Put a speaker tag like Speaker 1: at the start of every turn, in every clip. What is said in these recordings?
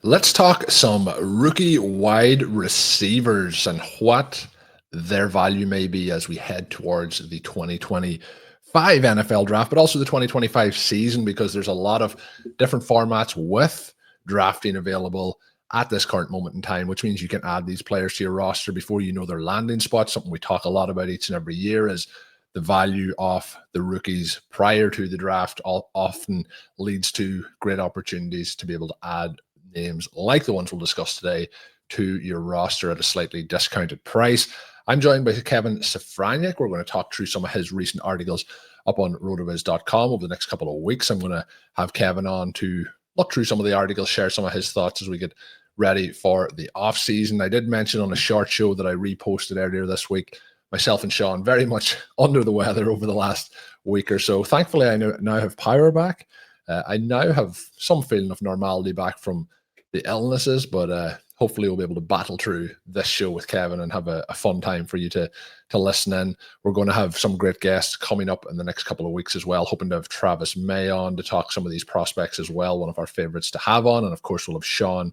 Speaker 1: Let's talk some rookie wide receivers and what their value may be as we head towards the 2025 NFL draft, but also the 2025 season, because there's a lot of different formats with drafting available at this current moment in time, which means you can add these players to your roster before you know their landing spot. Something we talk a lot about each and every year is the value of the rookies prior to the draft often leads to great opportunities to be able to add names like the ones we'll discuss today to your roster at a slightly discounted price. I'm joined by Kevin Szafraniec. We're going to talk through some of his recent articles up on rotoviz.com over the next couple of weeks. I'm going to have Kevin on to look through some of the articles, share some of his thoughts as we get ready for the off season. I did mention on a short show that I reposted earlier this week, myself and Sean very much under the weather over the last week or so. Thankfully, I now have power back. I now have some feeling of normality back from the illnesses, but hopefully we'll be able to battle through this show with Kevin and have a fun time for you to listen in. We're going to have some great guests coming up in the next couple of weeks as well, hoping to have Travis May on to talk some of these prospects as well, one of our favorites to have on. And of course, we'll have Sean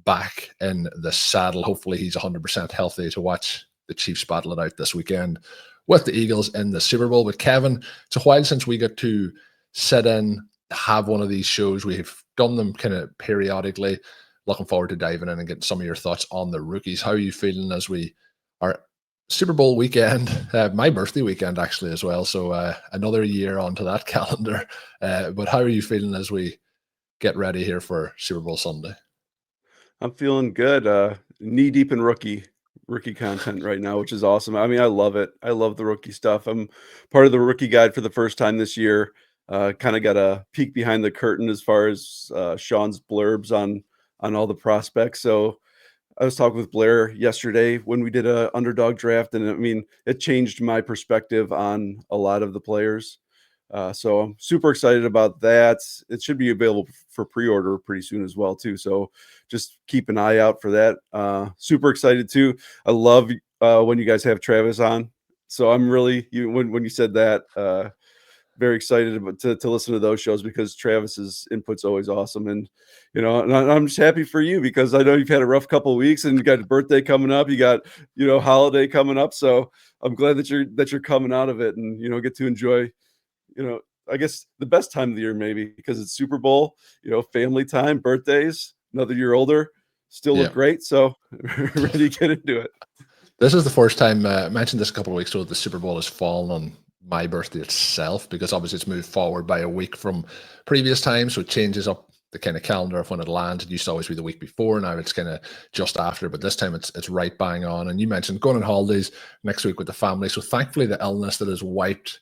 Speaker 1: back in the saddle. Hopefully he's 100% healthy to watch the Chiefs battle it out this weekend with the Eagles in the Super Bowl. But Kevin, it's a while since we got to sit in, have one of these shows. We've done them kind of periodically. Looking forward to diving in and getting some of your thoughts on the rookies. How are you feeling as we are Super Bowl weekend, my birthday weekend actually as well. So another year onto that calendar. But how are you feeling as we get ready here for Super Bowl Sunday?
Speaker 2: I'm feeling good. Knee deep in rookie content right now, which is awesome. I mean, I love it. I love the rookie stuff. I'm part of the rookie guide for the first time this year. Kind of got a peek behind the curtain as far as Sean's blurbs on all the prospects. So I was talking with Blair yesterday when we did a underdog draft, and I mean, it changed my perspective on a lot of the players. So I'm super excited about that. It should be available for pre-order pretty soon as well too. So just keep an eye out for that. Super excited too. I love when you guys have Travis on. So I'm really when you said that, very excited to listen to those shows because Travis's input's always awesome. And and I'm just happy for you because I know you've had a rough couple of weeks and you got a birthday coming up, you got holiday coming up. So I'm glad that you're coming out of it and get to enjoy I guess the best time of the year maybe because it's Super Bowl, family time, birthdays, another year older, still look great. So ready to get into it.
Speaker 1: This is the first time, I mentioned this a couple of weeks ago, the Super Bowl has fallen on my birthday itself because obviously it's moved forward by a week from previous times. So it changes up the kind of calendar of when it lands. It used to always be the week before. Now it's kind of just after, but this time it's right bang on. And you mentioned going on holidays next week with the family. So thankfully the illness that has wiped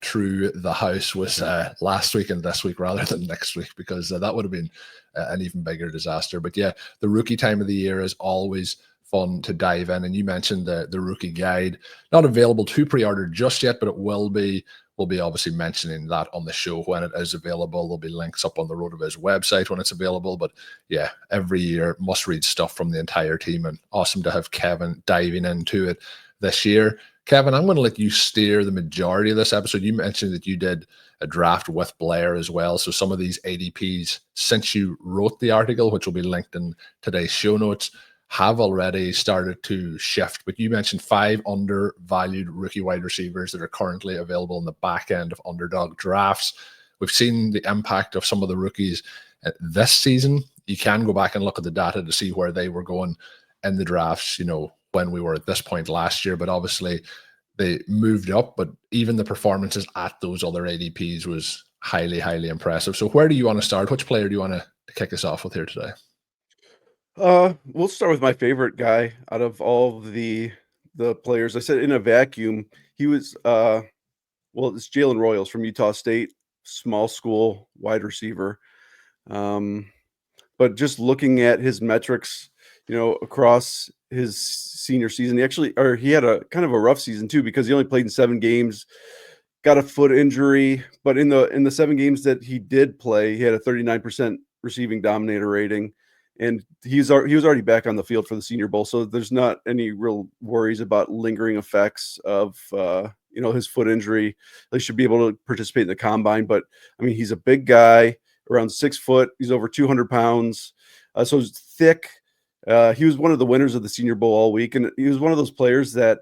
Speaker 1: through the house was last week and this week rather than next week, because that would have been an even bigger disaster. But yeah, the rookie time of the year is always fun to dive in. And you mentioned the rookie guide, not available to pre-order just yet, but it will be. We'll be obviously mentioning that on the show when it is available. There'll be links up on the RotoViz website when it's available. But yeah, every year must read stuff from the entire team, and awesome to have Kevin diving into it this year. Kevin, I'm going to let you steer the majority of this episode. You mentioned that you did a draft with Blair as well. So some of these ADPs, since you wrote the article, which will be linked in today's show notes, have already started to shift. But you mentioned 5 undervalued rookie wide receivers that are currently available in the back end of Underdog drafts. We've seen the impact of some of the rookies this season. You can go back and look at the data to see where they were going in the drafts, when we were at this point last year. But obviously they moved up, but even the performances at those other ADPs was highly, highly impressive. So where do you want to start? Which player do you want to kick us off with here today?
Speaker 2: We'll start with my favorite guy out of all of the players. I said in a vacuum, he was it's Jalen Royals from Utah State, small school wide receiver. But just looking at his metrics, across his senior season, he had a kind of a rough season too because he only played in 7 games, got a foot injury, but in the 7 games that he did play, he had a 39% receiving dominator rating. And he was already back on the field for the Senior Bowl, so there's not any real worries about lingering effects of his foot injury. They should be able to participate in the combine, but I mean he's a big guy, around 6 foot. He's over 200 pounds. So it's thick. He was one of the winners of the Senior Bowl all week, and he was one of those players that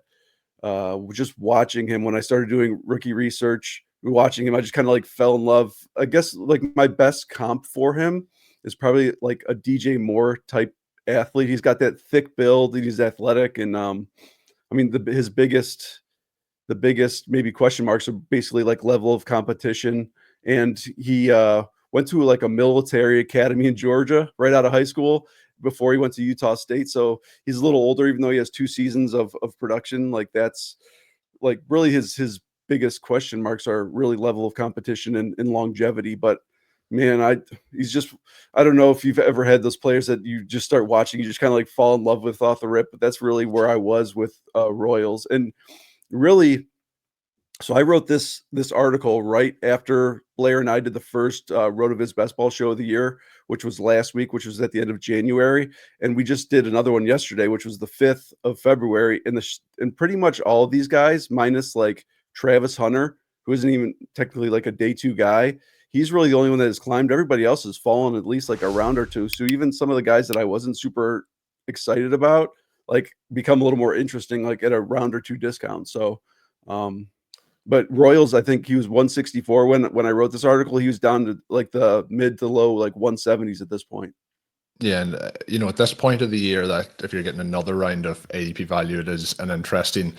Speaker 2: just watching him when I started doing rookie research, watching him, I just kind of like fell in love. I guess like my best comp for him is probably like a DJ Moore type athlete. He's got that thick build and he's athletic. And I mean, the biggest maybe question marks are basically like level of competition. And he went to like a military academy in Georgia right out of high school before he went to Utah State. So he's a little older, even though he has 2 seasons of production. Like that's like really his biggest question marks are really level of competition and longevity. But man, I don't know if you've ever had those players that you just start watching, you just kind of like fall in love with off the rip, but that's really where I was with Royals. And really, so I wrote this article right after Blair and I did the first RotoViz Best Ball show of the year, which was last week, which was at the end of January, and we just did another one yesterday, which was the 5th of February. And pretty much all of these guys, minus like Travis Hunter, who isn't even technically like a day 2 guy, he's really the only one that has climbed. Everybody else has fallen at least like a round or two. So even some of the guys that I wasn't super excited about, like become a little more interesting, like at a round or 2 discount. So, but Royals, I think he was 164 when I wrote this article. He was down to like the mid to low like 170s at this point.
Speaker 1: Yeah, and at this point of the year, that if you're getting another round of ADP value, it is an interesting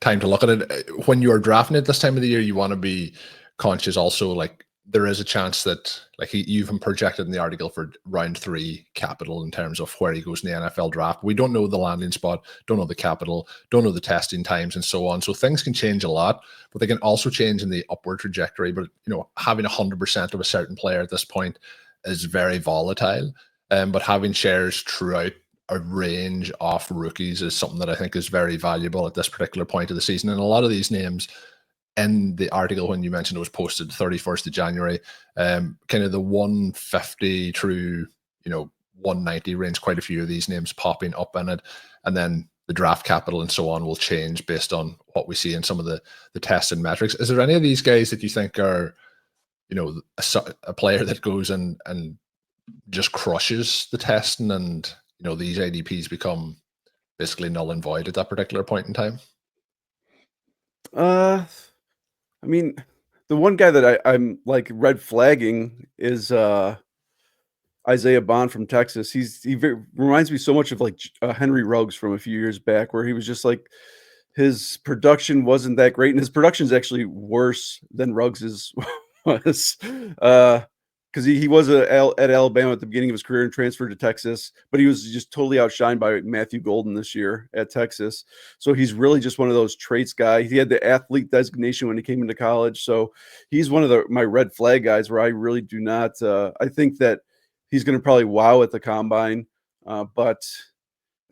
Speaker 1: time to look at it. When you are drafting it this time of the year, you want to be conscious also, like there is a chance that like you even projected in the article for round 3 capital in terms of where he goes in the NFL draft. We don't know the landing spot, don't know the capital, don't know the testing times and so on. So things can change a lot, but they can also change in the upward trajectory. But having 100% of a certain player at this point is very volatile. But having shares throughout a range of rookies is something that I think is very valuable at this particular point of the season. And a lot of these names in the article, when you mentioned it was posted 31st of January, kind of the 150 through 190 range, quite a few of these names popping up in it. And then the draft capital and so on will change based on what we see in some of the tested metrics. Is there any of these guys that you think are, a player that goes and just crushes the testing and, these ADPs become basically null and void at that particular point in time?
Speaker 2: I mean, the one guy that I'm like red flagging is Isaiah Bond from Texas. He reminds me so much of like Henry Ruggs from a few years back, where he was just like his production wasn't that great, and his production is actually worse than Ruggs's was. Because he was at Alabama at the beginning of his career and transferred to Texas, but he was just totally outshined by Matthew Golden this year at Texas. So he's really just one of those traits guy. He had the athlete designation when he came into college. So he's one of my red flag guys where I really do not. I think that he's going to probably wow at the combine, but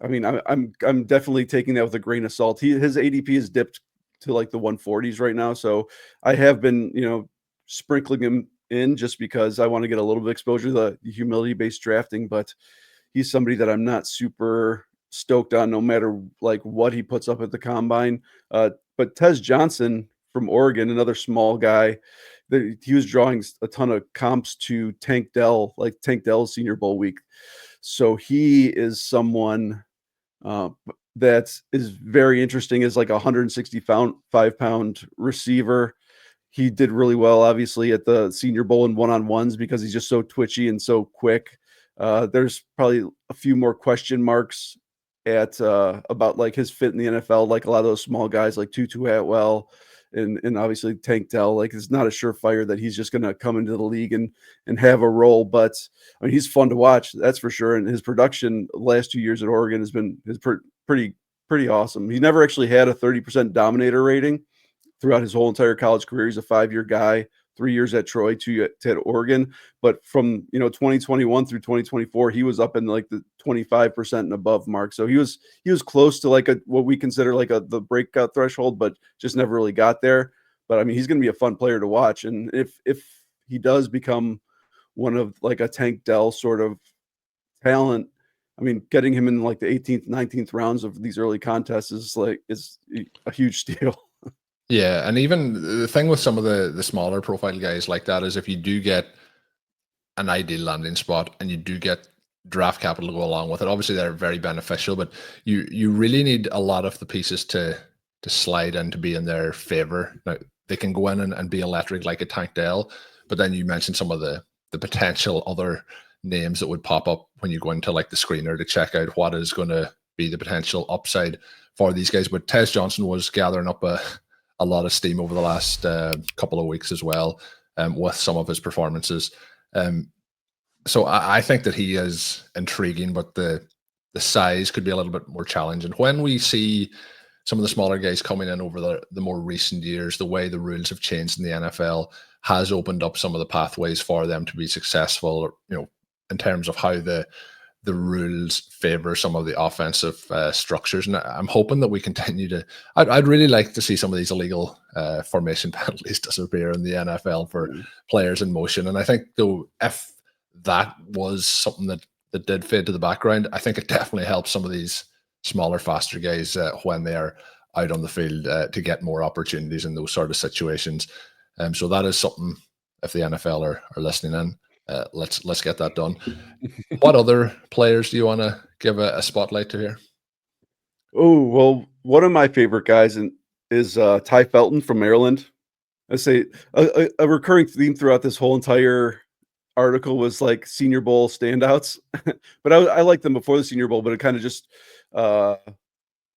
Speaker 2: I mean, I'm definitely taking that with a grain of salt. His ADP is dipped to like the 140s right now, so I have been sprinkling him in just because I want to get a little bit of exposure to the humility-based drafting, but he's somebody that I'm not super stoked on no matter like what he puts up at the combine. But Tez Johnson from Oregon, another small guy, he was drawing a ton of comps to Tank Dell, like Tank Dell's Senior Bowl week. So he is someone that is very interesting as like a 165-pound receiver. He did really well, obviously, at the Senior Bowl in one-on-ones because he's just so twitchy and so quick. There's probably a few more question marks at about like his fit in the NFL, like a lot of those small guys like Tutu Atwell and obviously Tank Dell. Like it's not a surefire that he's just going to come into the league and have a role, but I mean he's fun to watch, that's for sure. And his production the last 2 years at Oregon has been pretty awesome. He never actually had a 30% dominator rating throughout his whole entire college career. He's a 5-year guy, 3 years at Troy, 2 at Oregon. But from 2021 through 2024, he was up in like the 25% and above mark. So he was close to like what we consider like the breakout threshold, but just never really got there. But I mean, he's going to be a fun player to watch. And if he does become one of like a Tank Dell sort of talent, I mean, getting him in like the 18th, 19th rounds of these early contests is a huge steal.
Speaker 1: Yeah, and even the thing with some of the smaller profile guys like that is if you do get an ideal landing spot and you do get draft capital to go along with it. Obviously, they're very beneficial, but you really need a lot of the pieces to slide in to be in their favor. Now, they can go in and be electric like a Tank Dell, but then you mentioned some of the potential other names that would pop up when you go into like the screener to check out what is going to be the potential upside for these guys. But Tez Johnson was gathering up a lot of steam over the last couple of weeks as well, with some of his performances. So I think that he is intriguing, but the size could be a little bit more challenging. When we see some of the smaller guys coming in over the more recent years, the way the rules have changed in the NFL has opened up some of the pathways for them to be successful, in terms of how the rules favor some of the offensive structures. And I'm hoping that we continue to, I'd really like to see some of these illegal formation penalties disappear in the NFL for players in motion. And I think, though, if that was something that did fade to the background, I think it definitely helps some of these smaller, faster guys when they are out on the field to get more opportunities in those sort of situations. So that is something, if the NFL are listening in, let's get that done. What other players do you want to give a spotlight to here?
Speaker 2: Oh, well, one of my favorite guys is Tai Felton from Maryland. I say a recurring theme throughout this whole entire article was like Senior Bowl standouts, but I liked them before the Senior Bowl, but it kind of just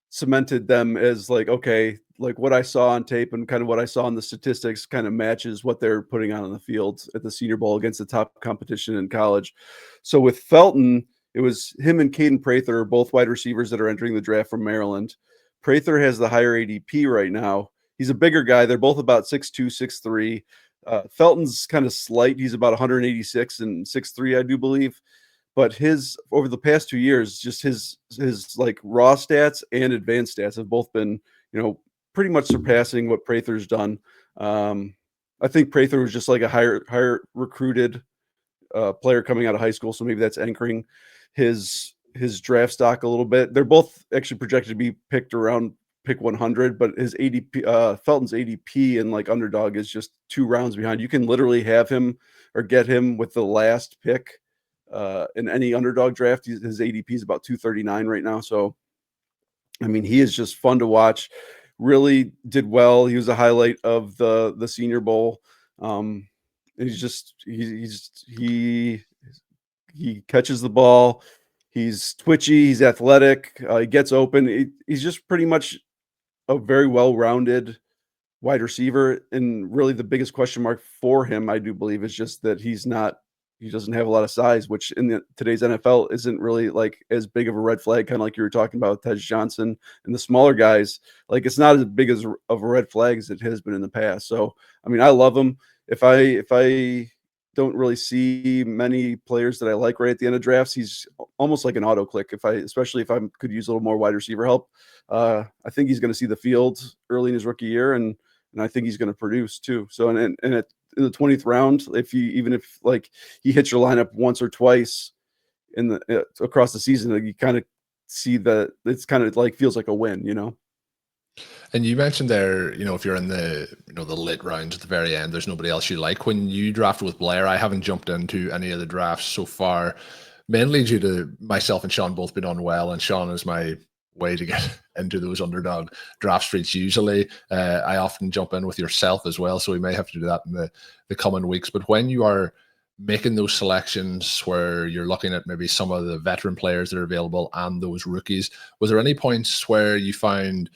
Speaker 2: cemented them as like, okay, like what I saw on tape and kind of what I saw in the statistics kind of matches what they're putting on the field at the Senior Bowl against the top competition in college. So with Felton, it was him and Caden Prather, both wide receivers that are entering the draft from Maryland. Prather has the higher ADP right now. He's a bigger guy. They're both about 6'2", 6'3". Felton's kind of slight. He's about 186 and 6'3", I do believe. But his over the past 2 years, just his like raw stats and advanced stats have both been, pretty much surpassing what Prather's done. I think Prather was just like a higher recruited player coming out of high school, so maybe that's anchoring his draft stock a little bit. They're both actually projected to be picked around pick 100, but his ADP, Felton's ADP and like Underdog is just 2 rounds behind. You can literally have him or get him with the last pick in any Underdog draft. His ADP is about 239 right now. So, I mean, he is just fun to watch. Really did well. He was a highlight of the Senior Bowl. He catches the ball. He's twitchy. He's athletic. He gets open. He's just pretty much a very well-rounded wide receiver. And really the biggest question mark for him, I do believe, is just that he doesn't have a lot of size, which in today's NFL isn't really like as big of a red flag, kind of like you were talking about with Tez Johnson and the smaller guys. Like it's not as big of a red flag as it has been in the past. So, I mean, I love him. If I don't really see many players that I like right at the end of drafts, he's almost like an auto click. Especially if I could use a little more wide receiver help, I think he's going to see the field early in his rookie year, and I think he's going to produce too. So, in the 20th round, if like he hits your lineup once or twice across the season, you kind of see that it's kind of like feels like a win,
Speaker 1: And you mentioned there, if you're in the the late rounds at the very end, there's nobody else you like. When you drafted with Blair, I haven't jumped into any of the drafts so far, mainly due to myself and Sean both been unwell, and Sean is my way to get into those Underdog draft streets. Usually, I often jump in with yourself as well, so we may have to do that in the coming weeks. But when you are making those selections where you're looking at maybe some of the veteran players that are available and those rookies, was there any points where you found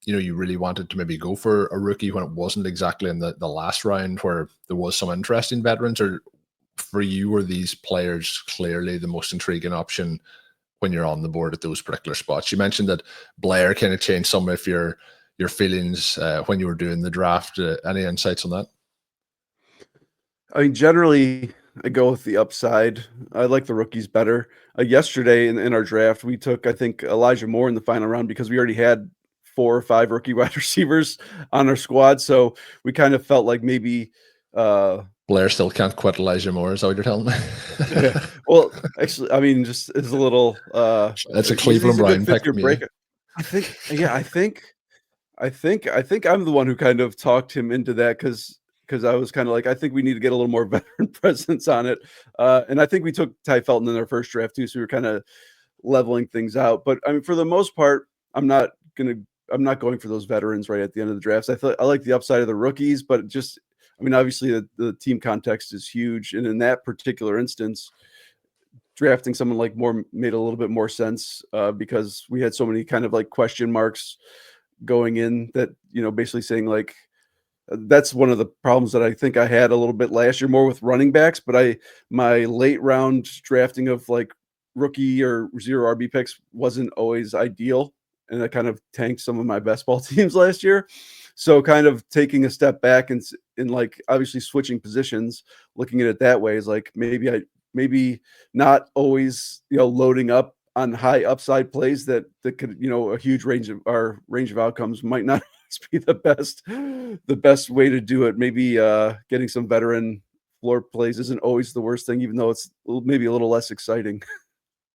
Speaker 1: you really wanted to maybe go for a rookie when it wasn't exactly in the last round where there was some interesting veterans? Or for you, were these players clearly the most intriguing option when you're on the board at those particular spots? You mentioned that Blair kind of changed some of your feelings when you were doing the draft. Any insights on that?
Speaker 2: I mean, generally, I go with the upside. I like the rookies better. Yesterday in our draft, we took, I think, Elijah Moore in the final round because we already had 4 or 5 rookie wide receivers on our squad. So we kind of felt like maybe
Speaker 1: Blair still can't quit Elijah Moore. Is that what you're telling me?
Speaker 2: Yeah. Well, actually, I mean, just it's a little.
Speaker 1: That's a Cleveland Brown pick for me.
Speaker 2: I think I'm the one who kind of talked him into that because because I was kind of like, I think we need to get a little more veteran presence on it. And I think we took Tai Felton in our first draft too, so we were kind of leveling things out. But I mean, for the most part, I'm not going for those veterans right at the end of the drafts. I like the upside of the rookies, but just, I mean, obviously the team context is huge, and in that particular instance, drafting someone like Moore made a little bit more sense because we had so many kind of like question marks going in that, basically saying like, that's one of the problems that I think I had a little bit last year, more with running backs. But my late round drafting of like rookie or zero RB picks wasn't always ideal, and I kind of tanked some of my best ball teams last year. So kind of taking a step back and like obviously switching positions, looking at it that way is like maybe not always loading up on high upside plays that could a huge range of outcomes might not be the best way to do it. Maybe getting some veteran floor plays isn't always the worst thing, even though it's maybe a little less exciting.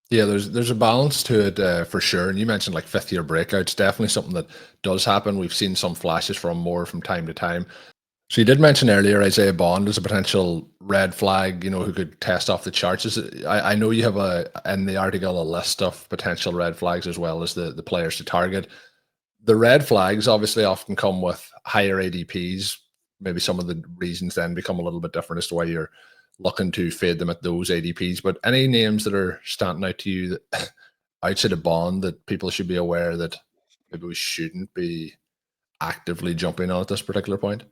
Speaker 1: Yeah, there's a balance to it for sure. And you mentioned like fifth year breakouts, definitely something that does happen. We've seen some flashes from Moore from time to time. So you did mention earlier Isaiah Bond as a potential red flag, who could test off the charts. I know you have in the article a list of potential red flags as well as the players to target. The red flags obviously often come with higher ADPs. Maybe some of the reasons then become a little bit different as to why you're looking to fade them at those ADPs. But any names that are standing out to you that outside of Bond that people should be aware that maybe we shouldn't be actively jumping on at this particular point?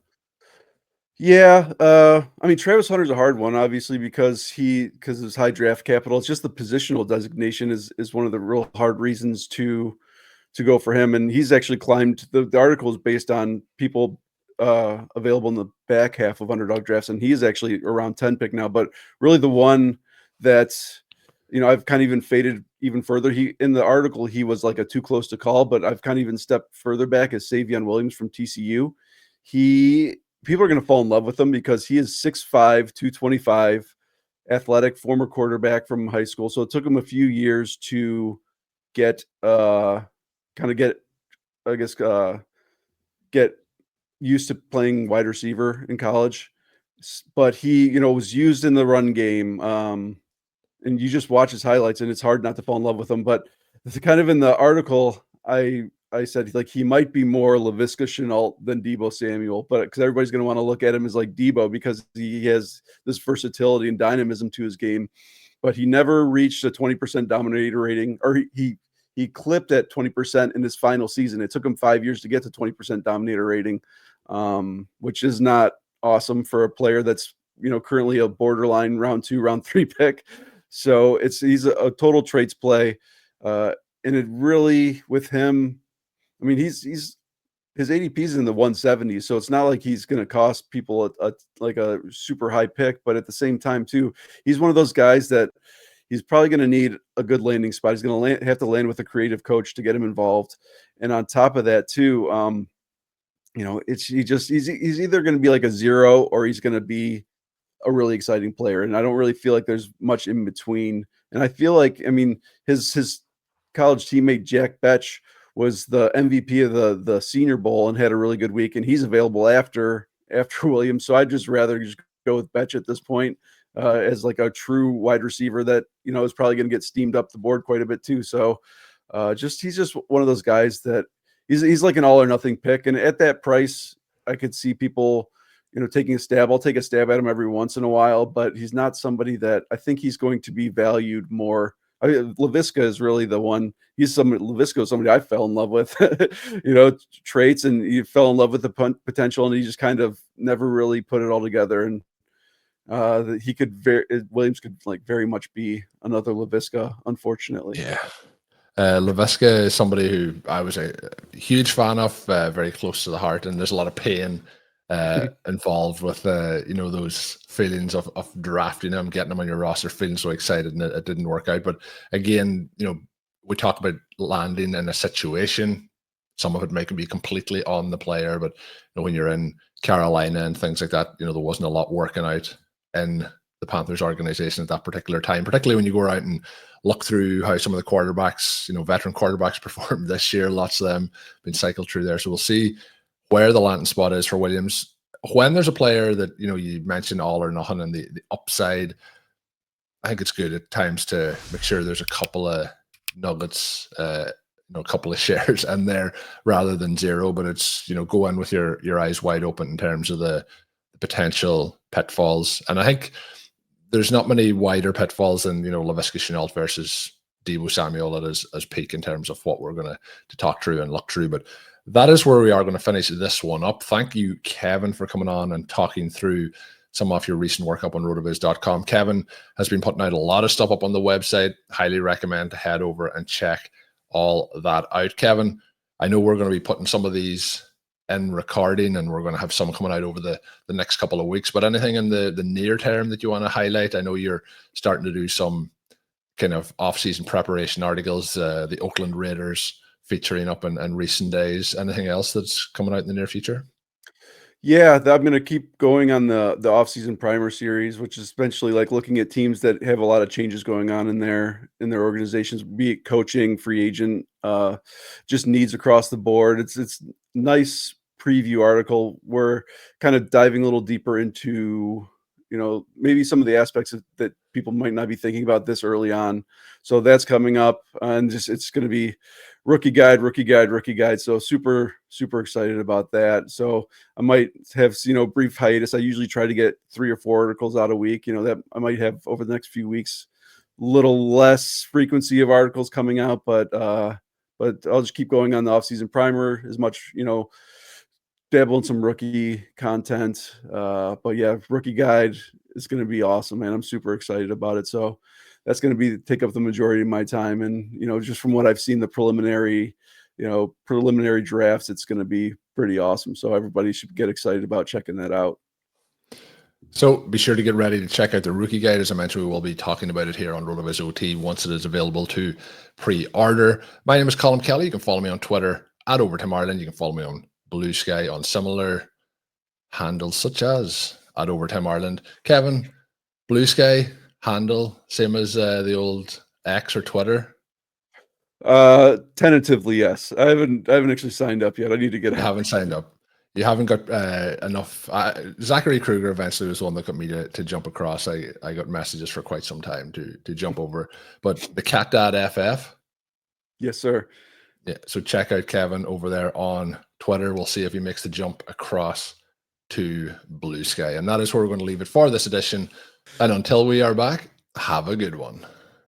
Speaker 2: Yeah, I mean, Travis Hunter's a hard one, obviously, because of his high draft capital. It's just the positional designation is one of the real hard reasons to go for him. And he's actually climbed. The article is based on people available in the back half of Underdog drafts, and he's actually around 10 pick now. But really, the one that's I've kind of even faded even further. In the article he was like a too close to call, but I've kind of even stepped further back as Savion Williams from TCU. People are going to fall in love with him because he is 6'5", 225, athletic, former quarterback from high school. So it took him a few years to get used to playing wide receiver in college. But he, was used in the run game. And you just watch his highlights and it's hard not to fall in love with him. But it's kind of in the article, I said like he might be more Laviska Shenault than Deebo Samuel, but because everybody's going to want to look at him as like Deebo because he has this versatility and dynamism to his game, but he never reached a 20% dominator rating, or he clipped at 20% in his final season. It took him 5 years to get to 20% dominator rating, which is not awesome for a player that's currently a borderline round 2, round 3 pick. So he's a total traits play, and it really with him. I mean, his ADP is in the 170s, so it's not like he's going to cost people a super high pick. But at the same time, too, he's one of those guys that he's probably going to need a good landing spot. He's going to have to land with a creative coach to get him involved. And on top of that, too, he's either going to be like a zero or he's going to be a really exciting player. And I don't really feel like there's much in between. And I feel like, I mean, his college teammate Jack Betch was the MVP of the Senior Bowl and had a really good week, and he's available after Williams. So I'd just rather just go with Betch at this point as like a true wide receiver that is probably going to get steamed up the board quite a bit too. So he's just one of those guys that he's like an all or nothing pick, and at that price, I could see people taking a stab. I'll take a stab at him every once in a while, but he's not somebody that I think he's going to be valued more. I mean, Laviska is really the one. Laviska is somebody I fell in love with, traits, and you fell in love with the potential, and he just kind of never really put it all together. And Williams could like very much be another Laviska, unfortunately.
Speaker 1: Yeah. Laviska is somebody who I was a huge fan of, very close to the heart, and there's a lot of pain involved with those feelings of drafting him, getting him on your roster, feeling so excited, and it didn't work out. But again, we talk about landing in a situation. Some of it may be completely on the player, but when you're in Carolina and things like that, there wasn't a lot working out in the Panthers organization at that particular time, particularly when you go out and look through how some of the quarterbacks, veteran quarterbacks performed this year. Lots of them been cycled through there. So we'll see where the landing spot is for Williams. when there's a player that, you mentioned all or nothing and the upside, I think it's good at times to make sure there's a couple of nuggets, a couple of shares in there rather than zero, but it's, go in with your eyes wide open in terms of the potential pitfalls. And I think there's not many wider pitfalls than, Laviska Shenault versus Deebo Samuel as peak in terms of what we're going to talk through and look through. But that is where we are going to finish this one up. Thank you, Kevin, for coming on and talking through some of your recent work up on rotoviz.com. Kevin has been putting out a lot of stuff up on the website. Highly recommend to head over and check all that out. Kevin, I know we're going to be putting some of these in recording and we're going to have some coming out over the next couple of weeks, but anything in the near term that you want to highlight? I know you're starting to do some kind of off-season preparation articles, the Oakland Raiders featuring up in recent days. Anything else that's coming out in the near future?
Speaker 2: Yeah, I'm going to keep going on the off-season primer series, which is essentially like looking at teams that have a lot of changes going on in their organizations, be it coaching, free agent, just needs across the board. It's nice preview article. We're kind of diving a little deeper into, maybe some of the aspects that people might not be thinking about this early on. So that's coming up, and it's going to be rookie guide. So super, super excited about that. So I might have, brief hiatus. I usually try to get 3 or 4 articles out a week, that I might have over the next few weeks, little less frequency of articles coming out, but I'll just keep going on the off-season primer as much, dabble in some rookie content. But yeah, rookie guide is going to be awesome, man. I'm super excited about it. So that's going to take up the majority of my time. And, just from what I've seen, the preliminary drafts, it's going to be pretty awesome. So everybody should get excited about checking that out.
Speaker 1: So be sure to get ready to check out the rookie guide. As I mentioned, we will be talking about it here on RotoViz OT once it is available to pre-order. My name is Colm Kelly. You can follow me on Twitter at Overtime Ireland. You can follow me on Blue Sky on similar handles such as at Overtime Ireland. Kevin, Blue Sky handle same as the old X or Twitter?
Speaker 2: Tentatively, yes. I haven't actually signed up yet. I need to get.
Speaker 1: You haven't signed up. You haven't got enough. Zachary Kruger eventually was one that got me to jump across. I got messages for quite some time to jump over, but the cat.ff.
Speaker 2: Yes, sir.
Speaker 1: Yeah. So check out Kevin over there on Twitter. We'll see if he makes the jump across to Blue Sky. And that is where we're going to leave it for this edition. And until we are back, have a good one.